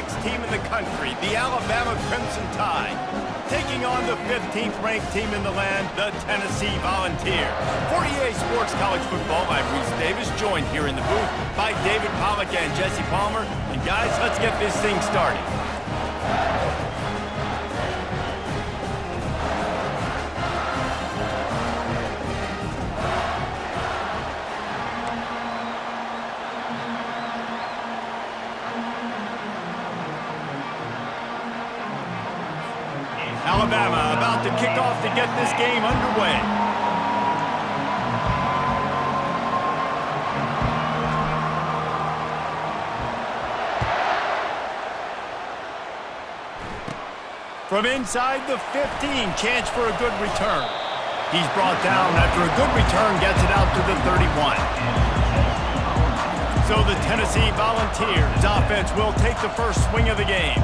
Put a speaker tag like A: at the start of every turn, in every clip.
A: next team in the country, the Alabama Crimson Tide, taking on the 15th-ranked team in the land, the Tennessee Volunteers. For EA Sports College Football, I'm Reese Davis, joined here in the booth by David Pollack and Jesse Palmer. And guys, let's get this thing started. Alabama about to kick off to get this game underway. From inside the 15, chance for a good return. He's brought down after a good return, gets it out to the 31. So the Tennessee Volunteers offense will take the first swing of the game.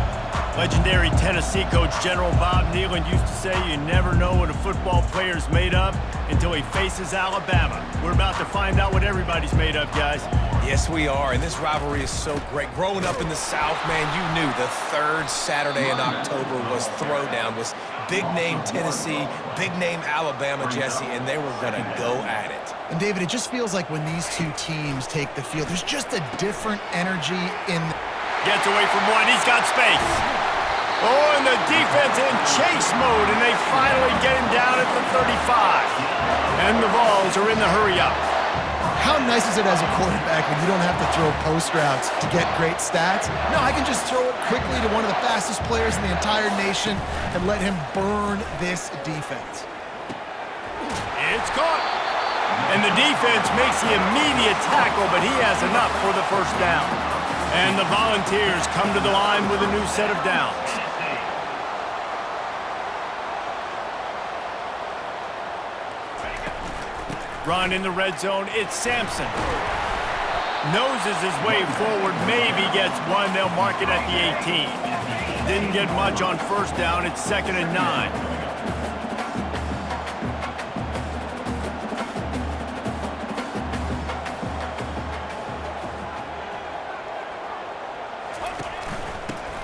A: Legendary Tennessee coach General Bob Neyland used to say you never know what a football player's made of until he faces Alabama. We're about to find out what everybody's made of, guys.
B: Yes, we are, and this rivalry is so great. Growing up in the South, man, you knew the third Saturday in October was Throwdown, was big-name Tennessee, big-name Alabama, Jesse, and they were going to go at it.
C: And, David, it just feels like when these two teams take the field, there's just a different energy in...
A: Gets away from one. He's got space. Oh, and the defense in chase mode, and they finally get him down at the 35. And the Vols are in the hurry-up.
C: How nice is it as a quarterback when you don't have to throw post routes to get great stats? No, I can just throw it quickly to one of the fastest players in the entire nation and let him burn this defense.
A: It's caught. And the defense makes the immediate tackle, but he has enough for the first down. And the Volunteers come to the line with a new set of downs. Run in the red zone, it's Sampson. Noses his way forward, maybe gets one, they'll mark it at the 18. Didn't get much on first down, it's 2nd and 9.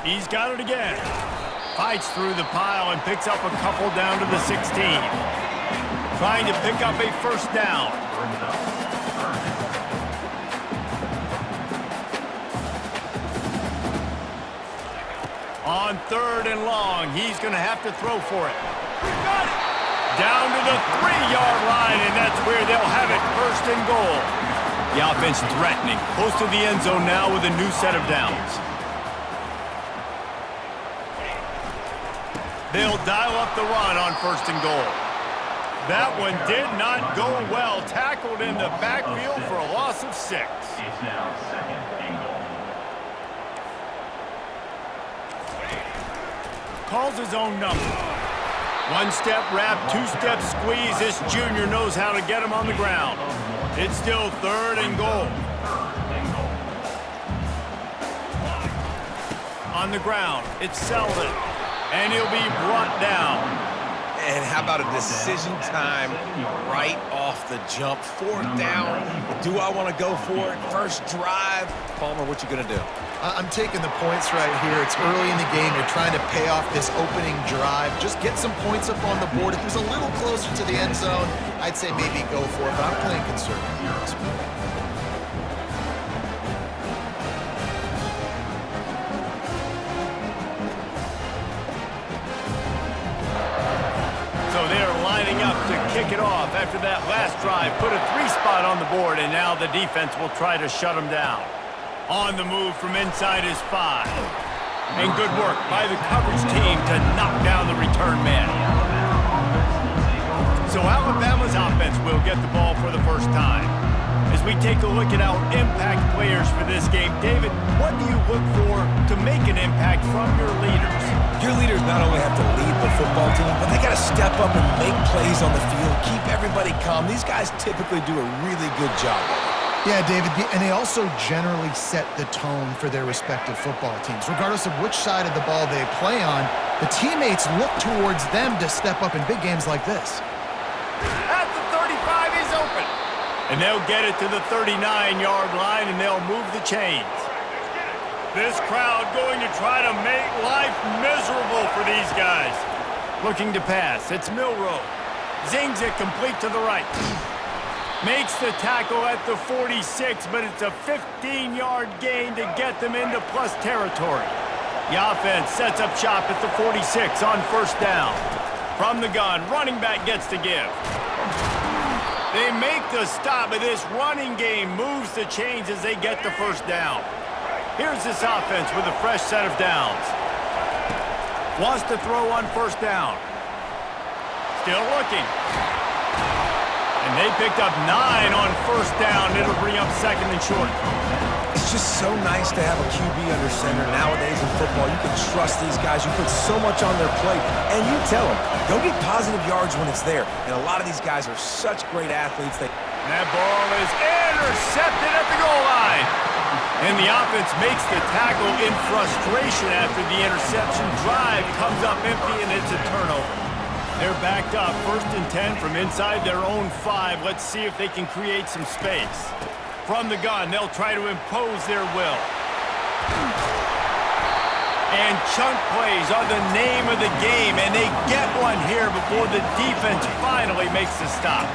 A: He's got it again. Fights through the pile and picks up a couple down to the 16. Trying to pick up a first down. On 3rd and long, he's going to have to throw for it. Got it! Down to the 3-yard line, and that's where they'll have it, 1st and goal. The offense threatening, close to the end zone now with a new set of downs. They'll dial up the run on 1st and goal. That one did not go well. Tackled in the backfield for a loss of 6.
D: It's now 2nd and goal.
A: Calls his own number. 1-step wrap, 2-step squeeze. This junior knows how to get him on the ground. It's still 3rd and goal. On the ground, it's Selden. And he'll be brought down.
B: And how about a decision time right off the jump? 4th down. Do I want to go for it? First drive. Palmer, what you going to do?
C: I'm taking the points right here. It's early in the game. You're trying to pay off this opening drive. Just get some points up on the board. If it was a little closer to the end zone, I'd say maybe go for it, but I'm playing conservative here this week.
A: To kick it off after that last drive, put a 3-spot on the board, and now the defense will try to shut him down. On the move from inside his 5. And good work by the coverage team to knock down the return man. So Alabama's offense will get the ball for the first time. As we take a look at our impact players for this game, David, what do you look for to make an impact from your leaders?
B: Your leaders not only have to lead the football team, but they got to step up and make plays on the field, keep everybody calm. These guys typically do a really good job.
C: Yeah, David, and they also generally set the tone for their respective football teams. Regardless of which side of the ball they play on, the teammates look towards them to step up in big games like this.
A: At the 35, he's open. And they'll get it to the 39-yard line, and they'll move the chains. This crowd going to try to make life miserable for these guys. Looking to pass. It's Milroe. Zings it complete to the right. Makes the tackle at the 46, but it's a 15-yard gain to get them into plus territory. The offense sets up shop at the 46 on first down. From the gun, running back gets to give. They make the stop, but this running game moves the chains as they get the first down. Here's this offense with a fresh set of downs. Wants to throw on first down. Still looking. And they picked up 9 on first down. It'll bring up second and short.
B: It's just so nice to have a QB under center. Nowadays in football, you can trust these guys. You put so much on their plate, and you tell them, go get positive yards when it's there. And a lot of these guys are such great athletes.
A: That ball is intercepted at the goal line. And the offense makes the tackle in frustration after the interception. Drive comes up empty, and it's a turnover. They're backed up, 1st and 10 from inside their own 5. Let's see if they can create some space. From the gun, they'll try to impose their will. And chunk plays are the name of the game, and they get one here before the defense finally makes the stop.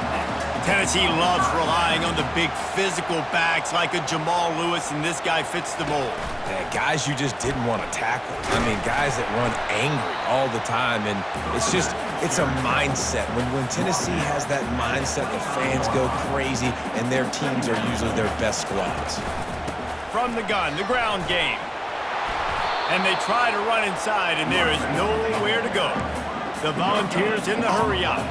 A: Tennessee loves relying on the big physical backs like a Jamal Lewis, and this guy fits the mold.
B: Yeah, guys you just didn't want to tackle. I mean, guys that run angry all the time, and it's a mindset. When Tennessee has that mindset, the fans go crazy, and their teams are usually their best squads.
A: From the gun, the ground game. And they try to run inside, and there is nowhere to go. The Volunteers in the hurry up.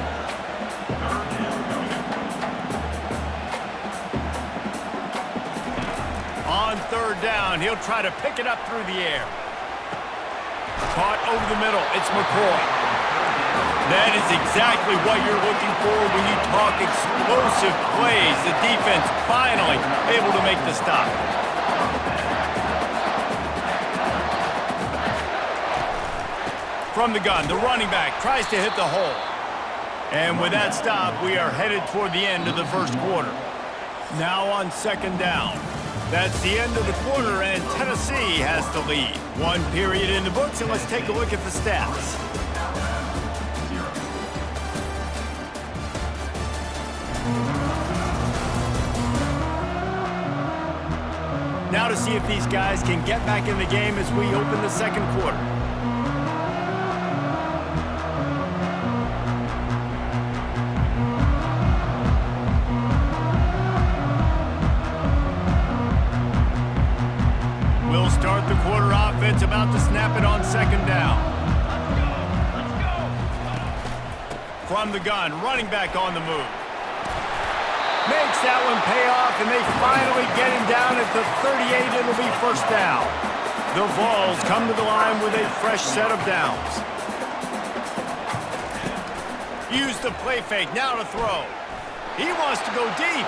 A: On third down, he'll try to pick it up through the air. Caught over the middle. It's McCoy. That is exactly what you're looking for when you talk explosive plays. The defense finally able to make the stop. From the gun, the running back tries to hit the hole. And with that stop, we are headed toward the end of the first quarter. Now on second down. That's the end of the quarter, and Tennessee has the lead. 1 period in the books, and let's take a look at the stats. Now to see if these guys can get back in the game as we open the second quarter. We'll start the quarter offense, about to snap it on second down. From the gun, running back on the move. Makes that one pay off, and they finally get him down at the 38. It'll be first down. The Vols come to the line with a fresh set of downs. Use the play fake, now to throw. He wants to go deep.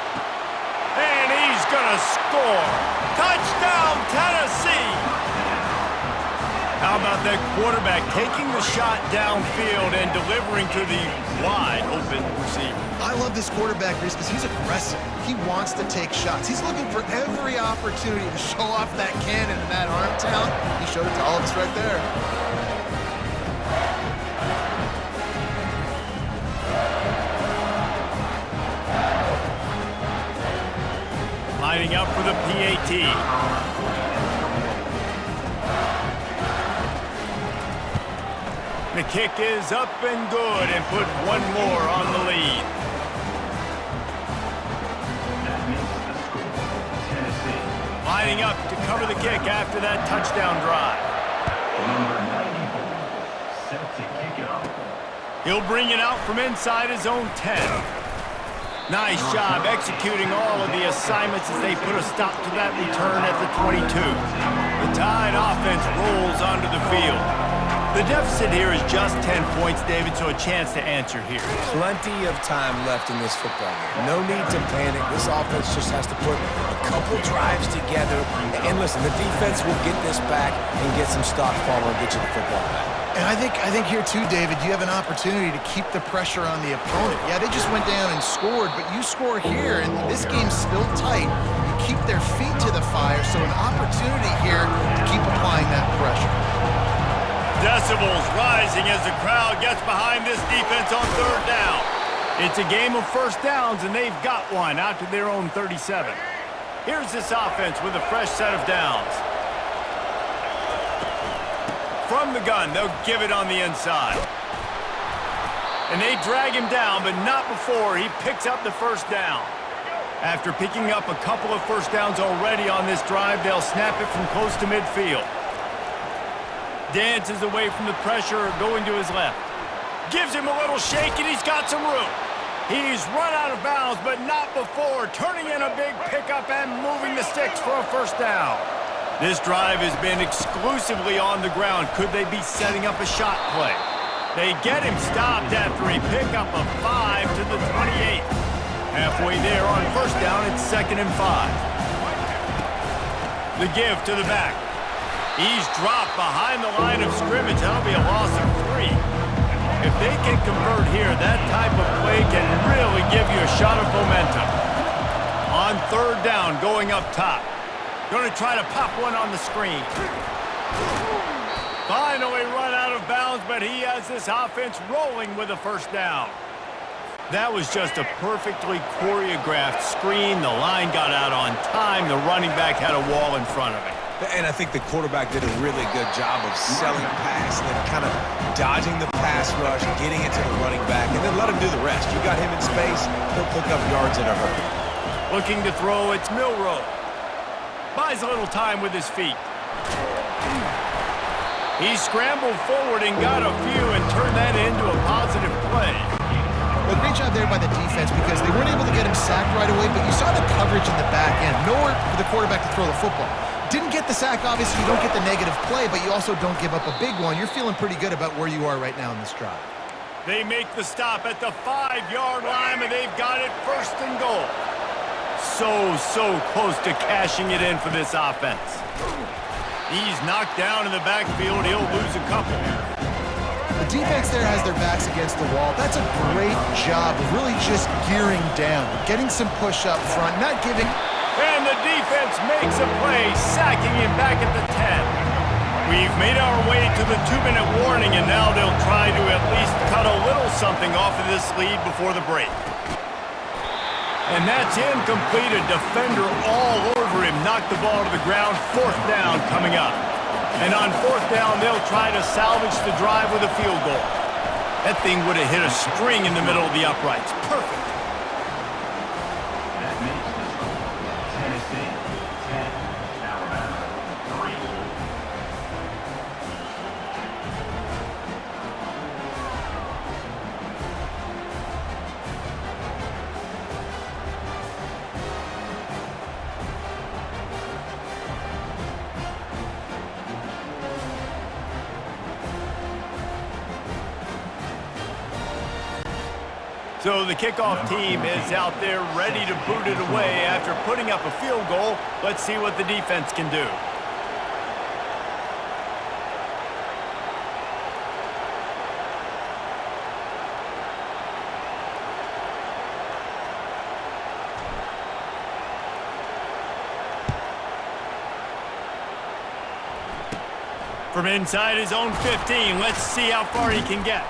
A: And he's going to score. Touchdown, Tennessee! How about that quarterback taking the shot downfield and delivering to the wide-open receiver?
C: I love this quarterback, Reese, because he's aggressive. He wants to take shots. He's looking for every opportunity to show off that cannon and that arm talent. He showed it to all of us right there.
A: Lining up for the PAT. The kick is up and good, and put one more on the lead. Lining up to cover the kick after that touchdown drive.
D: Number 94, set to kick it off.
A: He'll bring it out from inside his own 10. Nice job executing all of the assignments as they put a stop to that return at the 22. The Tide offense rolls onto the field. The deficit here is just 10 points, David, so a chance to answer here.
B: Plenty of time left in this football game. No need to panic. This offense just has to put a couple drives together. And listen, the defense will get this back and get some stock forward and get you the football back.
C: And I think here too, David, you have an opportunity to keep the pressure on the opponent. Yeah, they just went down and scored, but you score here, and this game's still tight. You and keep their feet to the fire, so an opportunity here to keep applying that pressure.
A: Decibels rising as the crowd gets behind this defense on third down. It's a game of first downs, and they've got one out to their own 37. Here's this offense with a fresh set of downs. From the gun, they'll give it on the inside. And they drag him down, but not before he picks up the first down. After picking up a couple of first downs already on this drive, they'll snap it from close to midfield. Dances away from the pressure, going to his left. Gives him a little shake, and he's got some room. He's run out of bounds, but not before turning in a big pickup and moving the sticks for a first down. This drive has been exclusively on the ground. Could they be setting up a shot play? They get him stopped after a pickup of 5 to the 28. Halfway there on first down, it's 2nd and 5. The give to the back. He's dropped behind the line of scrimmage. That'll be a loss of 3. If they can convert here, that type of play can really give you a shot of momentum. On third down, going up top. Going to try to pop one on the screen. Finally run out of bounds, but he has this offense rolling with a first down. That was just a perfectly choreographed screen. The line got out on time. The running back had a wall in front of him.
B: And I think the quarterback did a really good job of selling pass and then kind of dodging the pass rush, getting it to the running back, and then let him do the rest. You got him in space, he'll pick up yards in a hurry.
A: Looking to throw, it's Milroe. Buys a little time with his feet. He scrambled forward and got a few and turned that into a positive play.
C: Well, great job there by the defense because they weren't able to get him sacked right away, but you saw the coverage in the back end. Nowhere for the quarterback to throw the football. Didn't get the sack, obviously you don't get the negative play, but you also don't give up a big one. You're feeling pretty good about where you are right now in this drive.
A: They make the stop at the 5-yard line, and they've got it 1st and goal. So close to cashing it in for this offense. He's knocked down in the backfield. He'll lose a couple.
C: The defense there has their backs against the wall. That's a great job of really just gearing down, getting some push up front, not giving...
A: And the defense makes a play, sacking him back at the 10. We've made our way to the 2-minute warning, and now they'll try to at least cut a little something off of this lead before the break. And that's incomplete. A defender all over him. Knocked the ball to the ground. 4th down coming up. And on 4th down, they'll try to salvage the drive with a field goal. That thing would have hit a string in the middle of the uprights. Perfect.
D: That makes the score Tennessee 10, Alabama 3.
A: So the kickoff team is out there ready to boot it away after putting up a field goal. Let's see what the defense can do. From inside his own 15, let's see how far he can get.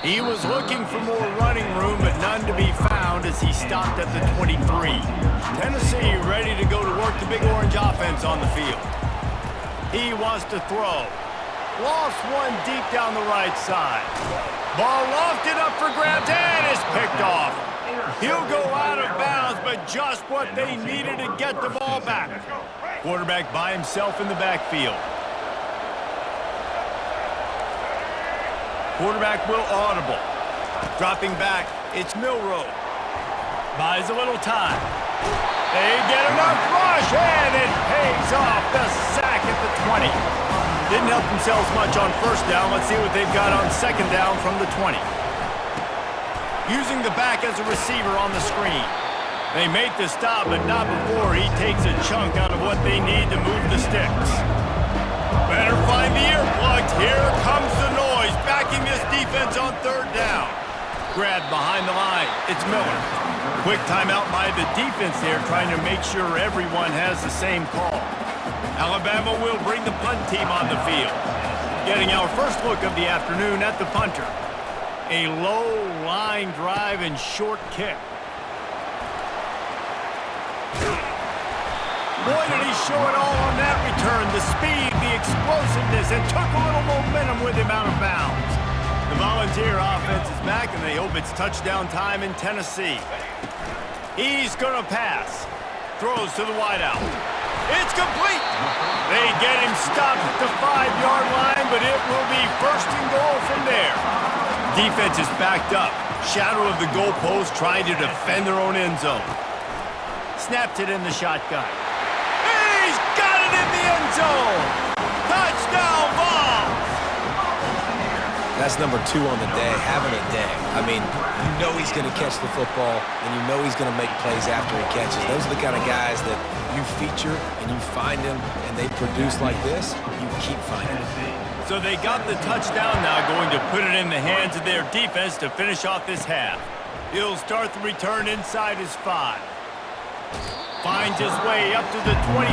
A: He was looking for more running room, but none to be found as he stopped at the 23. Tennessee ready to go to work the Big Orange offense on the field. He wants to throw. Lost one deep down the right side. Ball lofted up for grabs and is picked off. He'll go out of bounds, but just what they needed to get the ball back. Quarterback by himself in the backfield. Quarterback will audible. Dropping back, it's Milroe. Buys a little time. They get enough rush, and it pays off. The sack at the 20. Didn't help themselves much on 1st down. Let's see what they've got on 2nd down from the 20. Using the back as a receiver on the screen. They make the stop, but not before he takes a chunk out of what they need to move the sticks. Better find the earplugs. Here comes the noise, backing this defense on 3rd down. Grabbed behind the line. It's Miller. Quick timeout by the defense there, trying to make sure everyone has the same call. Alabama will bring the punt team on the field. Getting our first look of the afternoon at the punter. A low line drive and short kick. Boy, did he show it all on that return. The speed, the explosiveness, and took a little momentum with him out of bounds. The Volunteer offense is back, and they hope it's touchdown time in Tennessee. He's going to pass. Throws to the wideout. It's complete. They get him stopped at the 5-yard line, but it will be first and goal from there. Defense is backed up. Shadow of the goalpost, trying to defend their own end zone. Snapped it in the shotgun. He's got it in the end zone. Touchdown, Vols.
B: That's number 2 on the day, having a day. I mean, you know he's going to catch the football, and you know he's going to make plays after he catches. Those are the kind of guys that you feature, and you find them, and they produce like this, you keep finding them.
A: So they got the touchdown now, going to put it in the hands of their defense to finish off this half. He'll start the return inside his 5. Finds his way up to the 24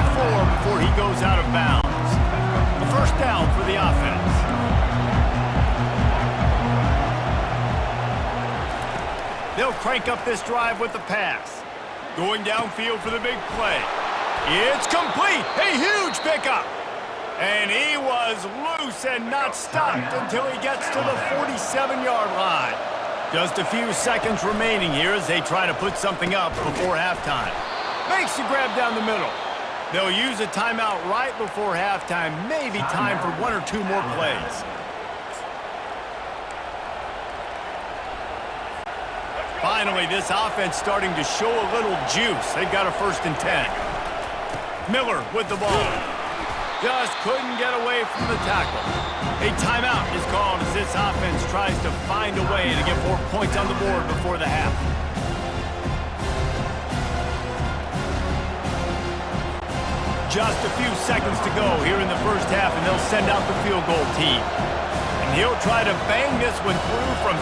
A: before he goes out of bounds. A first down for the offense. They'll crank up this drive with the pass. Going downfield for the big play. It's complete. A huge pickup. And he was loose and not stopped until he gets to the 47-yard line. Just a few seconds remaining here as they try to put something up before halftime. Makes the grab down the middle. They'll use a timeout right before halftime. Maybe time for 1 or 2 more plays. Finally, this offense starting to show a little juice. They've got a 1st and 10. Miller with the ball. Just couldn't get away from the tackle. A timeout is called as this offense tries to find a way to get more points on the board before the half. Just a few seconds to go here in the first half, and they'll send out the field goal team. And he'll try to bang this one through from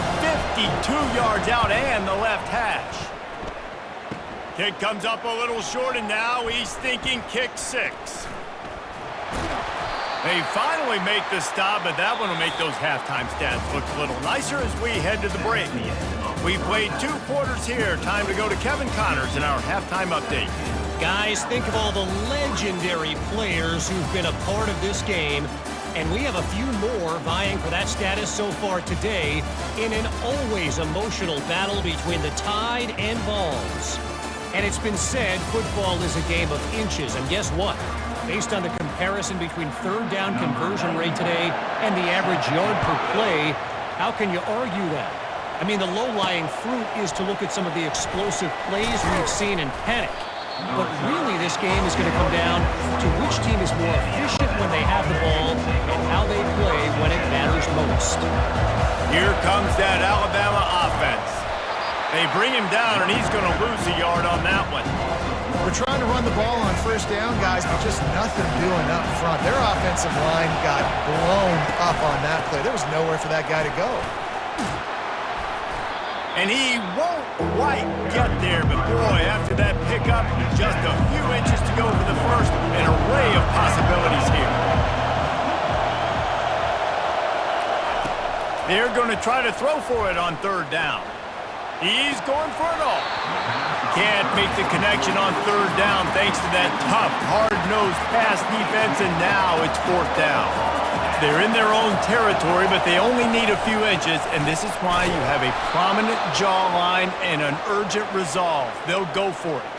A: 52 yards out and the left hash. Kick comes up a little short, and now he's thinking kick 6. They finally make the stop, but that one will make those halftime stats look a little nicer as we head to the break. We played 2 quarters here. Time to go to Kevin Connors in our halftime update.
E: Guys, think of all the legendary players who've been a part of this game, and we have a few more vying for that status so far today in an always emotional battle between the Tide and Vols. And it's been said football is a game of inches, and guess what? Based on the comparison between 3rd down conversion rate today and the average yard per play, how can you argue that? I mean, the low-lying fruit is to look at some of the explosive plays we've seen in panic. But really, this game is going to come down to which team is more efficient when they have the ball and how they play when it matters most.
A: Here comes that Alabama offense. They bring him down, and he's going to lose a yard on that one.
C: We're trying to run the ball on 1st down, guys, but just nothing doing up front. Their offensive line got blown up on that play. There was nowhere for that guy to go.
A: And he won't quite get there, but boy, after that pickup, just a few inches to go for the first. An array of possibilities here. They're going to try to throw for it on 3rd down. He's going for it all. Can't make the connection on 3rd down thanks to that tough, hard-nosed pass defense, and now it's 4th down. They're in their own territory, but they only need a few inches, and this is why you have a prominent jawline and an urgent resolve. They'll go for it.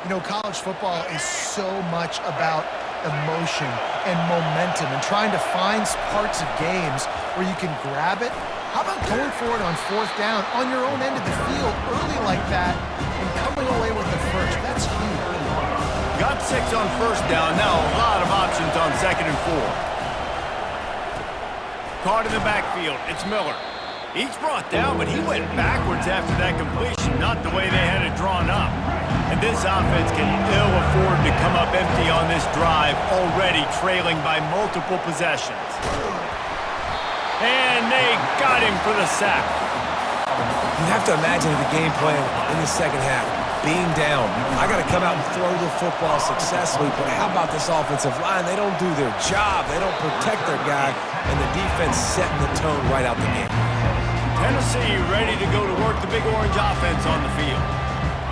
C: You know, college football is so much about emotion and momentum and trying to find parts of games where you can grab it. How about going for it on 4th down on your own end of the field early like that and coming away with the first? That's huge.
A: Got 6 on 1st down. Now a lot of options on 2nd and 4. Caught in the backfield. It's Miller. He's brought down, but he went backwards after that completion, not the way they had it drawn up. And this offense can ill afford to come up empty on this drive, already trailing by multiple possessions. And they got him for the sack.
B: You have to imagine the game plan in the second half. Being down, I got to come out and throw the football successfully, but how about this offensive line? They don't do their job. They don't protect their guy, and the defense setting the tone right out the game.
A: Tennessee ready to go to work the Big Orange offense on the field.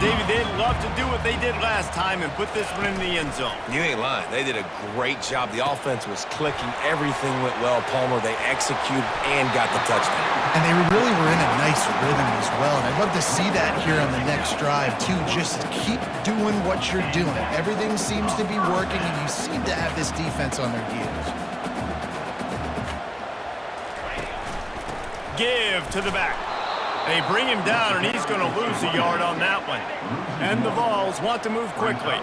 A: David, they'd love to do what they did last time and put this one in the end zone.
B: You ain't lying. They did a great job. The offense was clicking. Everything went well, Palmer. They executed and got the touchdown.
C: And they really were in a nice rhythm as well. And I'd love to see that here on the next drive, too. Just keep doing what you're doing. Everything seems to be working, and you seem to have this defense on their heels.
A: Give to the back. They bring him down, and he's going to lose a yard on that one. And the Vols want to move quickly.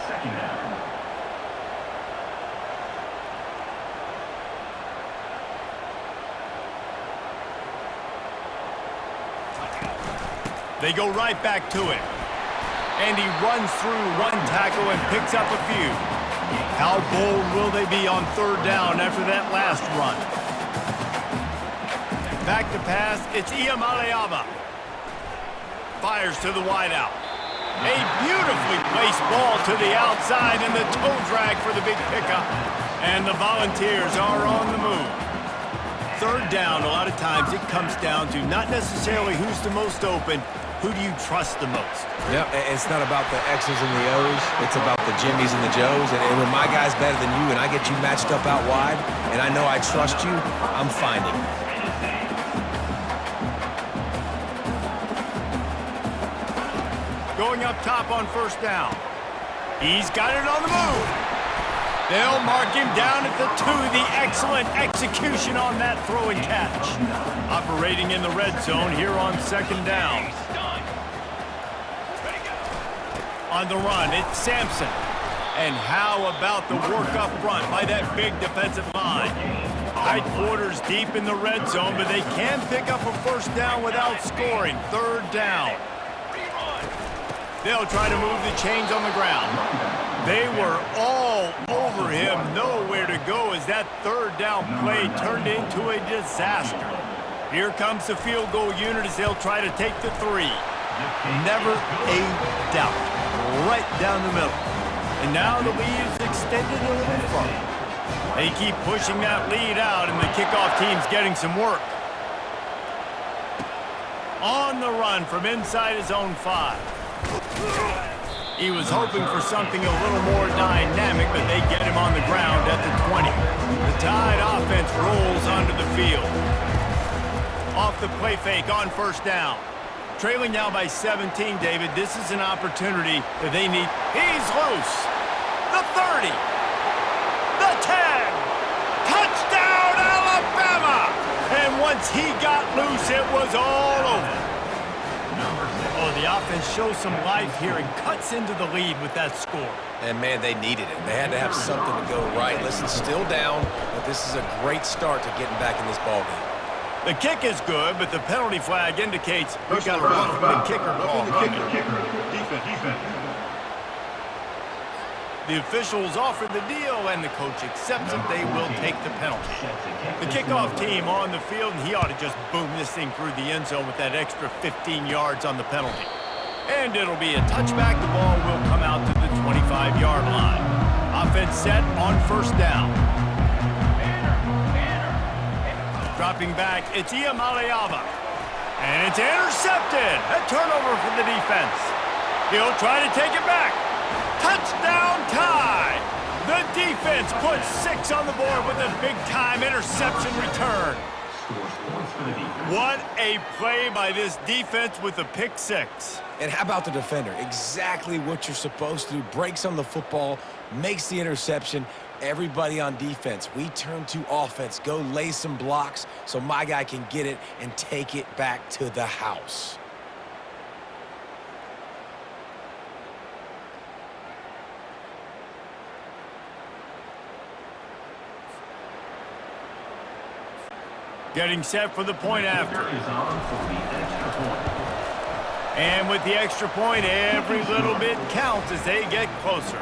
D: Second down.
A: They go right back to it. And he runs through one tackle and picks up a few. How bold will they be on third down after that last run? Back to pass, it's Iamaleava. Fires to the wideout. A beautifully placed ball to the outside and the toe drag for the big pickup. And the Volunteers are on the move. Third down, a lot of times it comes down to not necessarily who's the most open, who do you trust the most?
B: Yep, it's not about the X's and the O's. It's about the Jimmys and the Joes. And when my guy's better than you and I get you matched up out wide and I know I trust you, I'm finding you.
A: Going up top on first down. He's got it on the move. They'll mark him down at the 2. The excellent execution on that throw and catch. Operating in the red zone here on second down. On the run, it's Sampson. And how about the work up front by that big defensive line? Tight quarters deep in the red zone, but they can pick up a first down without scoring. Third down. They'll try to move the chains on the ground. They were all over him, nowhere to go as that third down play turned into a disaster. Here comes the field goal unit as they'll try to take the 3. Never a doubt. Right down the middle. And now the lead is extended a little further. They keep pushing that lead out, and the kickoff team's getting some work. On the run from inside his own 5. He was hoping for something a little more dynamic, but they get him on the ground at the 20. The Tide offense rolls onto the field. Off the play fake on first down. Trailing now by 17, David. This is an opportunity that they need. He's loose. The 30. The 10. Touchdown, Alabama! And once he got loose, it was all over. Oh, the offense shows some life here and cuts into the lead with that score.
B: And, man, they needed it. They had to have something to go right. Listen, still down, but this is a great start to getting back in this ballgame.
A: The kick is good, but the penalty flag indicates we've got a roughing the kicker call coming.
D: Defense.
A: The officials offer the deal, and the coach accepts it. They will take the penalty. The kickoff team on the field, and he ought to just boom this thing through the end zone with that extra 15 yards on the penalty. And it'll be a touchback. The ball will come out to the 25-yard line. Offense set on first down. Dropping back, it's Iamaleava. And it's intercepted. A turnover for the defense. He'll try to take it back. Touchdown Tide! The defense puts 6 on the board with a big-time interception return. What a play by this defense with a pick 6.
B: And how about the defender? Exactly what you're supposed to do. Breaks on the football, makes the interception. Everybody on defense, we turn to offense. Go lay some blocks so my guy can get it and take it back to the house.
A: Getting set for the point after. And with the extra point, every little bit counts as they get closer.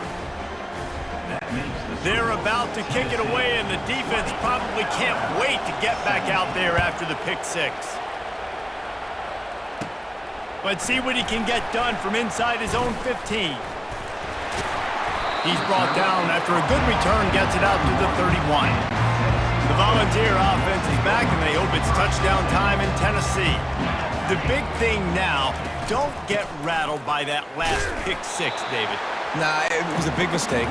A: They're about to kick it away, and the defense probably can't wait to get back out there after the pick 6. Let's see what he can get done from inside his own 15. He's brought down after a good return, gets it out to the 31. The Volunteer offense is back, and they hope it's touchdown time in Tennessee. The big thing now, don't get rattled by that last pick six, David.
B: Nah, it was a big mistake.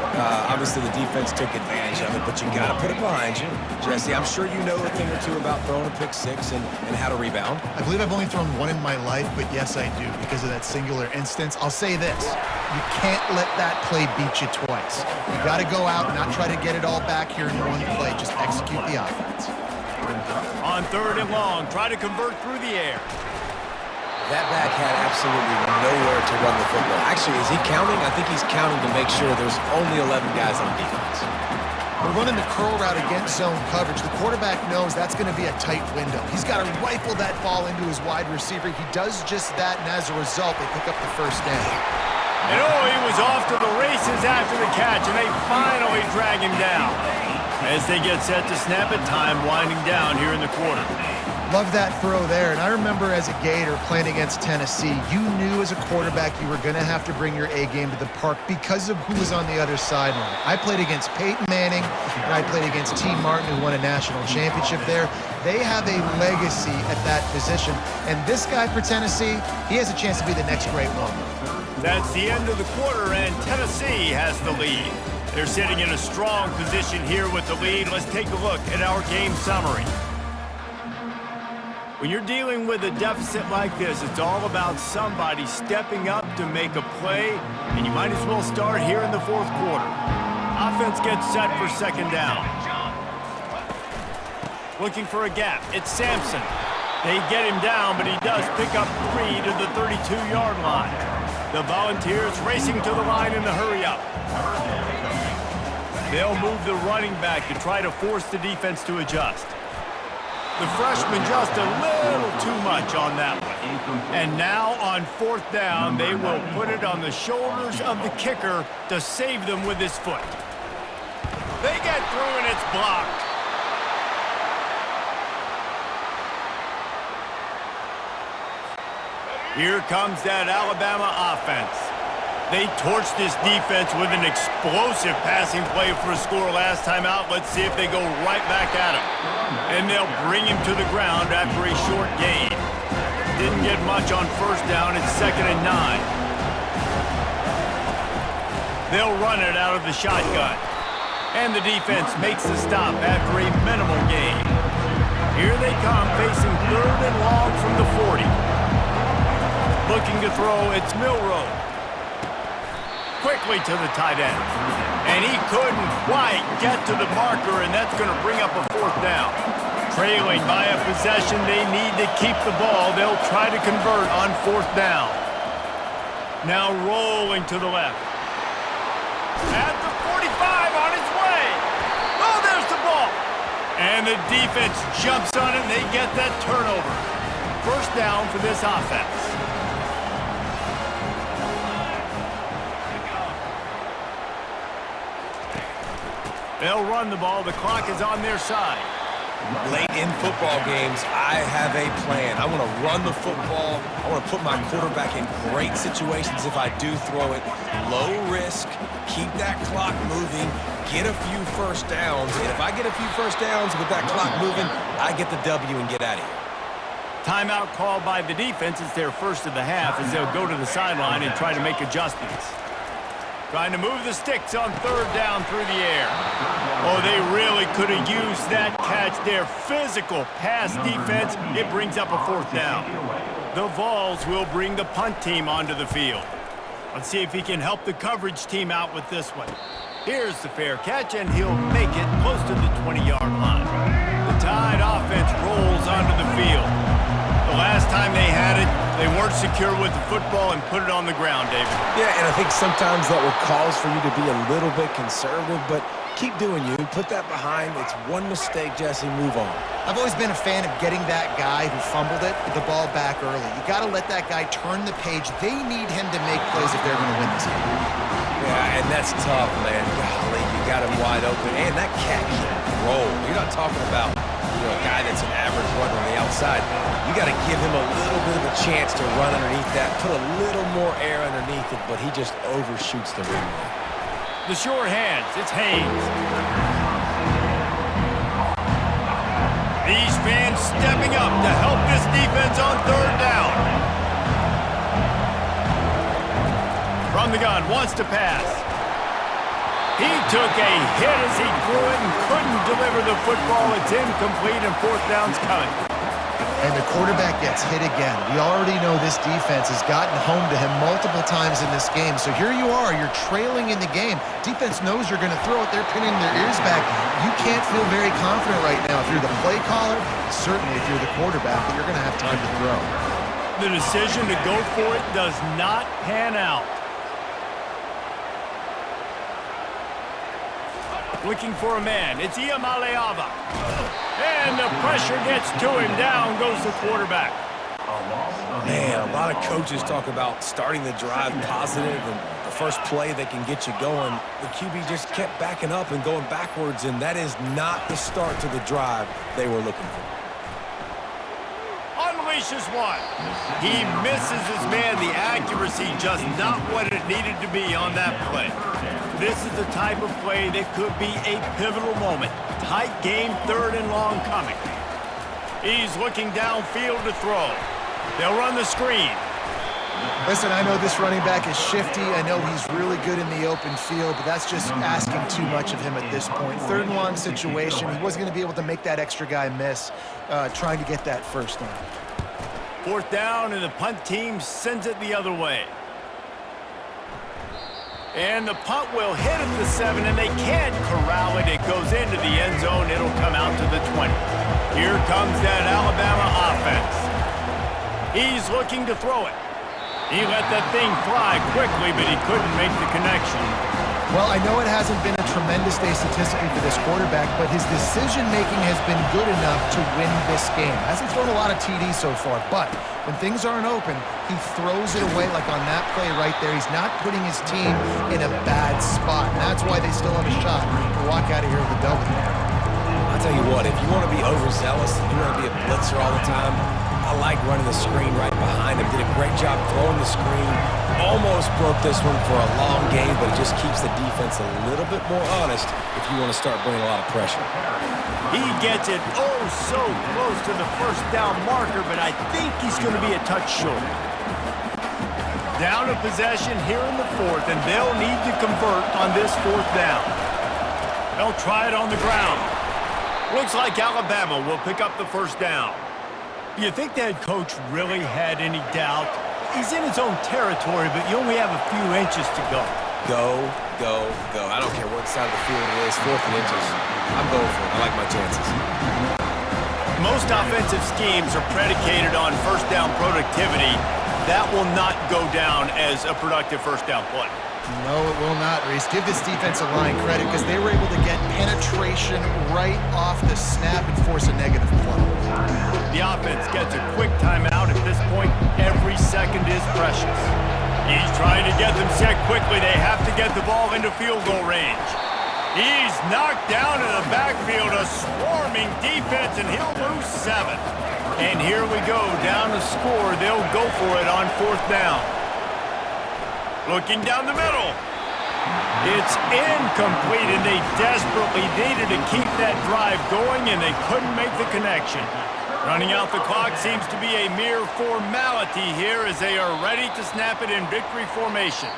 B: Obviously, the defense took advantage of it, but you got to put it behind you. Jesse, I'm sure you know a thing or two about throwing a pick six and how to rebound.
C: I believe I've only thrown one in my life, but yes, I do, because of that singular instance. I'll say this. You can't let that play beat you twice. You got to go out and not try to get it all back here in one play. Just execute the offense.
A: On 3rd and long, try to convert through the air.
B: That back had absolutely nowhere to run the football. Actually, is he counting? I think he's counting to make sure there's only 11 guys on defense.
C: We're running the curl route against zone coverage. The quarterback knows that's going to be a tight window. He's got to rifle that ball into his wide receiver. He does just that, and as a result, they pick up the first down.
A: And he was off to the races after the catch, and they finally drag him down. As they get set to snap it, time winding down here in the quarter.
C: Love that throw there, and I remember as a Gator playing against Tennessee, you knew as a quarterback you were going to have to bring your A-game to the park because of who was on the other sideline. I played against Peyton Manning, and I played against T. Martin, who won a national championship there. They have a legacy at that position, and this guy for Tennessee, he has a chance to be the next great one.
A: That's the end of the quarter, and Tennessee has the lead. They're sitting in a strong position here with the lead. Let's take a look at our game summary. When you're dealing with a deficit like this, it's all about somebody stepping up to make a play, and you might as well start here in the 4th quarter. Offense gets set for 2nd down. Looking for a gap. It's Sampson. They get him down, but he does pick up 3 to the 32-yard line. The Volunteers racing to the line in the hurry-up. They'll move the running back to try to force the defense to adjust. The freshman just a little too much on that one. And now on 4th down, they will put it on the shoulders of the kicker to save them with his foot. They get through and it's blocked. Here comes that Alabama offense. They torched this defense with an explosive passing play for a score last time out. Let's see if they go right back at him. And they'll bring him to the ground after a short gain. Didn't get much on 1st down. It's 2nd and 9. They'll run it out of the shotgun. And the defense makes the stop after a minimal gain. Here they come, facing 3rd and long from the 40. Looking to throw, it's Milroe. Quickly to the tight end. And he couldn't quite get to the marker, and that's going to bring up a 4th down. Trailing by a possession, they need to keep the ball. They'll try to convert on 4th down. Now rolling to the left. At the 45 on its way. Oh, there's the ball. And the defense jumps on it, and they get that turnover. 1st down for this offense. They'll run the ball. The clock is on their side.
B: Late in football games, I have a plan. I want to run the football. I want to put my quarterback in great situations if I do throw it. Low risk, keep that clock moving, get a few 1st downs. And if I get a few 1st downs with that clock moving, I get the W and get out of here.
A: Timeout called by the defense. It's their 1st of the half as they'll go to the sideline and try to make adjustments. Trying to move the sticks on 3rd down through the air. Oh, they really could have used that catch. Their physical pass defense, it brings up a 4th down. The Vols will bring the punt team onto the field. Let's see if he can help the coverage team out with this one. Here's the fair catch, and he'll make it close to the 20-yard line. The Tide offense rolls onto the field. The last time they had it, they weren't secure with the football and put it on the ground, David.
B: Yeah, and I think sometimes that will cause for you to be a little bit conservative, but keep doing you. Put that behind. It's one mistake, Jesse. Move on.
C: I've always been a fan of getting that guy who fumbled it, the ball back early. You got to let that guy turn the page. They need him to make plays if they're going to win this game.
B: Yeah, and that's tough, man. Golly, you got him wide open. And that cat can't roll. You're not talking about a guy that's an average runner on the outside outside. You got to give him a little bit of a chance to run underneath that, put a little more air underneath it, but he just overshoots the rim.
A: The sure hands, it's Haynes. These fans stepping up to help this defense on third down. From the gun, wants to pass. He took a hit as he threw it and couldn't deliver the football. It's incomplete and fourth down's coming.
C: And the quarterback gets hit again. We already know this defense has gotten home to him multiple times in this game. So here you are, you're trailing in the game. Defense knows you're going to throw it. They're pinning their ears back. You can't feel very confident right now if you're the play caller, certainly if you're the quarterback, that you're going to have time to throw.
A: The decision to go for it does not pan out. Looking for a man. It's Iamaleava. And the pressure gets to him. Down goes the quarterback.
B: Man, a lot of coaches talk about starting the drive positive and the first play that can get you going. The QB just kept backing up and going backwards, and that is not the start to the drive they were looking for.
A: Unleashes one. He misses his man. The accuracy just not what it needed to be on that play. This is the type of play that could be a pivotal moment. Tight game, third and long coming. He's looking downfield to throw. They'll run the screen.
C: Listen, I know this running back is shifty. I know he's really good in the open field, but that's just asking too much of him at this point. Third and long situation. He wasn't going to be able to make that extra guy miss trying to get that first down.
A: Fourth down, and the punt team sends it the other way. And the punt will hit at the 7, and they can't corral it. It goes into the end zone. It'll come out to the 20. Here comes that Alabama offense. He's looking to throw it. He let that thing fly quickly, but he couldn't make the connection.
C: Well, I know it hasn't been a tremendous day statistically for this quarterback, but his decision-making has been good enough to win this game. Hasn't thrown a lot of TDs so far, but when things aren't open, he throws it away like on that play right there. He's not putting his team in a bad spot, and that's why they still have a shot to walk out of here with a W.
B: I'll tell you what, if you want to be overzealous, if you want to be a blitzer all the time, I like running the screen right behind him. Did a great job throwing the screen. Almost broke this one for a long game, but it just keeps the defense a little bit more honest if you want to start bringing a lot of pressure.
A: He gets it oh so close to the first down marker, but I think he's going to be a touch short. Down a possession here in the fourth, and they'll need to convert on this fourth down. They'll try it on the ground. Looks like Alabama will pick up the first down. Do you think that coach really had any doubt? He's in his own territory, but you only have a few inches to go.
B: Go, go, go. I don't care what side of the field it is, 4th and inches. I'm going for it. I like my chances.
A: Most offensive schemes are predicated on first down productivity. That will not go down as a productive first down play.
C: No, it will not, Reese. Give this defensive line credit because they were able to get penetration right off the snap and force a negative play.
A: The offense gets a quick timeout. At this point, every second is precious. He's trying to get them set quickly. They have to get the ball into field goal range. He's knocked down in the backfield, a swarming defense, and he'll lose 7. And here we go, down the score. They'll go for it on fourth down. Looking down the middle. It's incomplete, and they desperately needed to keep that drive going, and they couldn't make the connection. Running out the clock seems to be a mere formality here as they are ready to snap it in victory formation.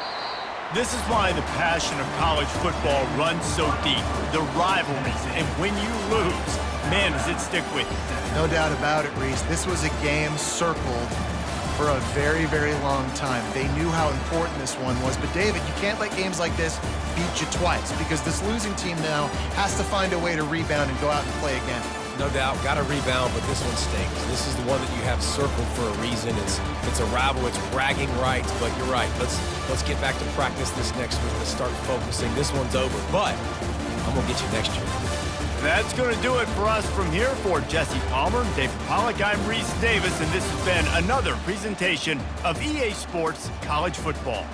A: This is why the passion of college football runs so deep. The rivalries, and when you lose, man, does it stick with you.
C: No doubt about it, Reese. This was a game circled for a very, very long time. They knew how important this one was. But, David, you can't let games like this beat you twice because this losing team now has to find a way to rebound and go out and play again.
B: No doubt, got to rebound, but this one stinks. This is the one that you have circled for a reason. It's a rival, it's bragging rights, but you're right. Let's get back to practice this next week. Let's start focusing. This one's over, but I'm going to get you next year.
A: That's going to do it for us from here. For Jesse Palmer, David Pollack, I'm Reese Davis, and this has been another presentation of EA Sports College Football.